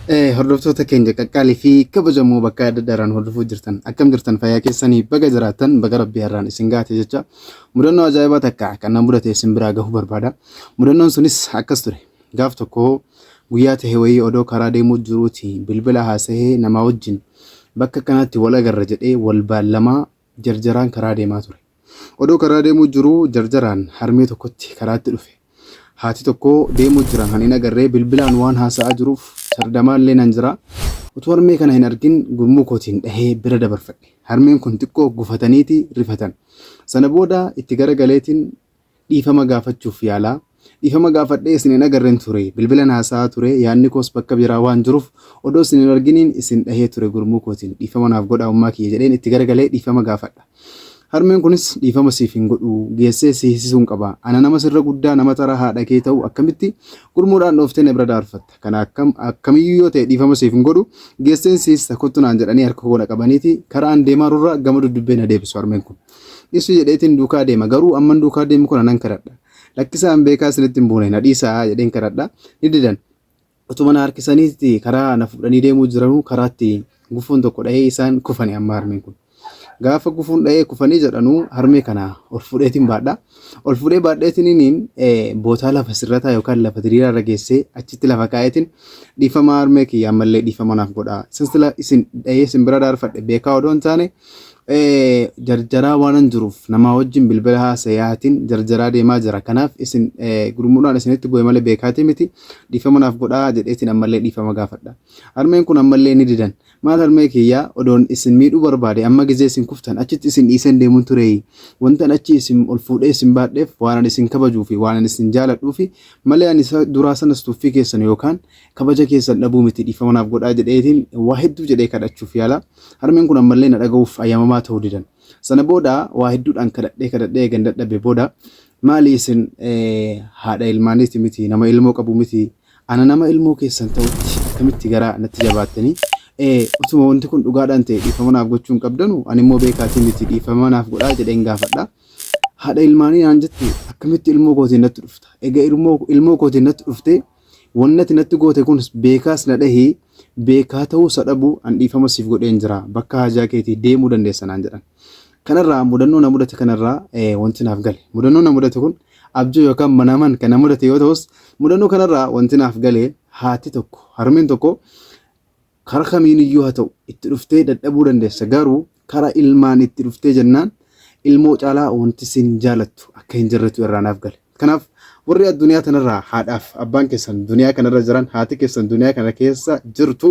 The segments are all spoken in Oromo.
Hordoftoota keenya qaqqaalii fi kabajamoo bakka adda addaarraan hordofuu jirtan akkam jirtan fayyaa keessanii baga jiraattan baga rabbii har'aan isin gaate jecha mudannoo ajaa'ibaa takka kan nama mudate isin biraa gahuu barbaada. Mudannoon sunis akkas ture. Gaaf tokko guyyaa tahee wayii odoo karaa deemuu jiruuti bilbila haasa'ee namaa wajjin bakka kanatti wal agarra jedhee wal baallamaa jarjaraan karaa deemaa ture. Odoo karaa deemuu jiruu jarjaraan harmee tokkotti karaatti dhufe. Haati tokko deemuu jiran kan hin agarree bilbilaan waan haasa'aa jiruuf sardamaallee nan jira. Utuu harmee kana hin argin gurmuu kootiin dhahee bira dabarfadhe. Harmeen kun xiqqoo gufataniiti rifatan. Sana booda itti garagaleetiin dhiifama gaafachuuf yaalaa. Dhiifama gaafadhee isin hin agarreen ture. Bilbilaan haasa'aa ture. Yaadni koos bakka biraa waan jiruuf odoo isin hin arginiin isin dhahee ture gurmuu kootiin. Dhiifama naaf godhaa ummaa kiyya jedheen itti garagalee dhiifama gaafadha. Harmeen kunis dhiifama siif hin godhu geessee si hiisisuun qaba. Ana nama sirra guddaa nama taraa haadha kee ta'u akkamitti gurmuudhaan dhooftee na bira daarfatta. Kana akkamiyyuu yoo ta'e dhiifama siif hin godhu geesseen si hiisisa kottu naan jedhanii harka koona qabaniiti karaan deemaa rurraa gama duddubbee na deebisu harmeen kun. Dhiisu jedheetiin duukaa deema garuu amman duukaa deemu kun nan kadhadha. Lakkisaan beekaa isinitti hin buune na dhiisaa jedheen kadhadha. Ni didan. Utuma na harkisaniiti karaa na fudhanii deemuu jiranuu karaatti gufuun tokko dhahee isaan kufani amma harmeen kun. Gaafa gufuun dhahee kufanii jedhanuu harmee kana ol fudheetiin baadha. Ol fudhee baadheetiin bootaa lafa sirrataa yookaan lafa diriiraa irra geessee achitti lafa kaa'eetiin dhiifama harmee kiyya ammallee dhiifama naaf godhaa. Sinsila isin dhahee isin bira daarfadhe beekaa odoo hin taane jarjaraa waanan jiruuf namaa wajjin bilbila haasa'aatiin jarjaraa deemaa jira. Kanaaf isin gurmuudhaan isinitti bu'e malee beekaatii miti dhiifama naaf godhaa jedheetiin ammallee dhiifama gaafadha. Harmeen kun ammallee ni didan. Maal harmee kiyyaa odoon isin miidhuu barbaade amma gizee isin kuftan achitti isin dhiisan deemuun ture. Wantan achi isin ol fuudhee isin baadheef waan isin kabajuu fi waan isin jaaladhuu fi malee ani duraa sanas tuffii keessan yookaan kabaja keessan dhabuu miti dhiifama naaf godhaa jedheetiin waa hedduu jedhee kadhachuuf yaala. Harmeen kun ammallee na dhaga'uuf ayyamamaa ta'uu didan. Sana booda waa hedduudhaan kadhadhee ganda dhabe booda maali isin haadha ilmaaniiti miti nama ilmoo qabu miti ana nama ilmoo keessan ta'utti akkamitti garaa natti jabaattanii utuma wanti kun dhugaadhaan ta'e dhiifama naaf gochuun qabdanu ani immoo beekaatii miti dhiifama naaf godhaa jedheen gaafadha. Haadha ilmaanii naan jette akkamitti ilmoo kootiin natti dhufta. Egaa ilmoo kootiin natti dhufte wannati natti goote kunis beekaas na dhahee beekaa ta'uu sadhabuu an dhiifama siif godheen jira bakka hajaa keetii deemuu dandeessa naan jedhan. Kanarraa mudannoo na mudate kanarraa wanti naaf gale. Mudannoo na mudate kun abjuu yookaan manaman kan na mudate yoo ta'us mudannoo kanarraa wanti naaf gale haati tokko harmeen tokko karaa kamiin iyyuu haa ta'u itti dhuftee dadhabuu dandeessa garuu karaa ilmaan itti dhuftee jennaan ilmoo caalaa wanti isin jaalattu akka hin jirretu irraa naaf gale. Kanaaf warri addunyaa kanarraa haadhaaf abbaan keessan duniyaa kanarra jiran haati keessan duniyaa kana keessa jirtu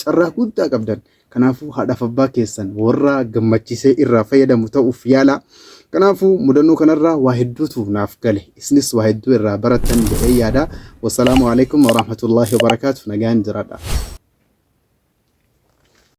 carraa guddaa qabdan. Kanaafuu haadhaaf abbaa keessan warra gammachiisee irraa fayyadamu ta'uuf yaala. Kanaafuu mudannoo kanarraa waa hedduutu naaf gale. Isinis waa hedduu irraa baratan jedhee yaada. Wassalaamu alaikum warahmatullahi wabarakaatuh. Nagaan jiraadha.